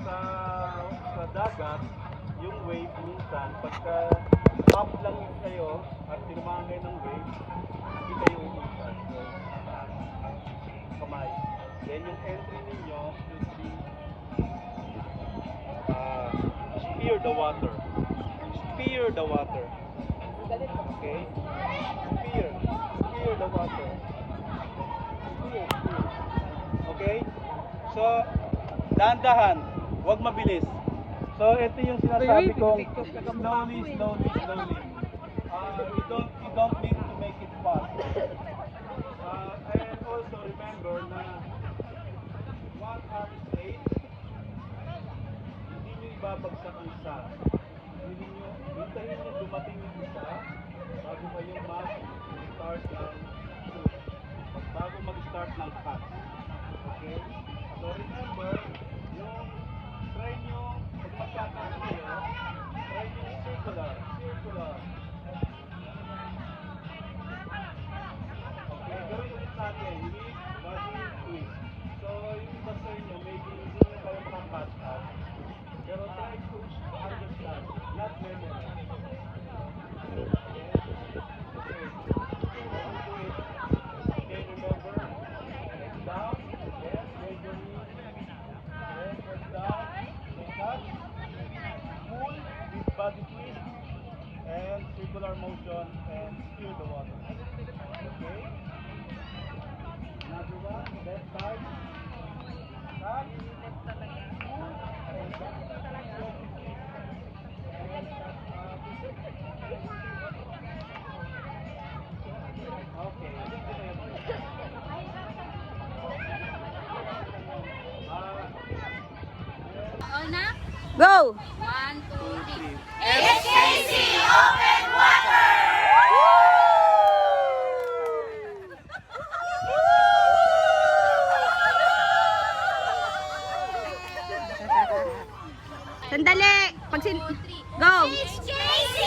sa dagat, yung wave minsan, pagka up lang kayo at tinamaan kayo ng wave, hindi kayo umusad. So, kamay. Then yung entry ninyo should be spear the water. Spear the water. Okay? Spear the water. Spear. Okay? So, dahan-dahan, huwag mabilis. So, ito yung sinasabi kong slowly. You don't need to make it fast. And also remember na one arm straight, hindi nyo ibabagsak ang isa. Hintayin nyo dumating yung isa bago kayo mag-start ng shoot. Bago mag-start ng cut. Okay? So remember, yung try nyo, pag mag-cut kayo, try nyo circular. Okay, gawin ulit natin. Lift, body, twist. So yung iba sa inyo, maybe hindi nyo kayo makakat out. Pero try to understand, not memorize. Okay, remember, head down, yes, raise your knee, yes, head down, touch, pull, with body twist, and circular motion, and steer the water. Okay? Another one, left side, touch, pull, and back. Okay. Go! 1, 2, 3. SKC Open Water! Sandali! Go! HKC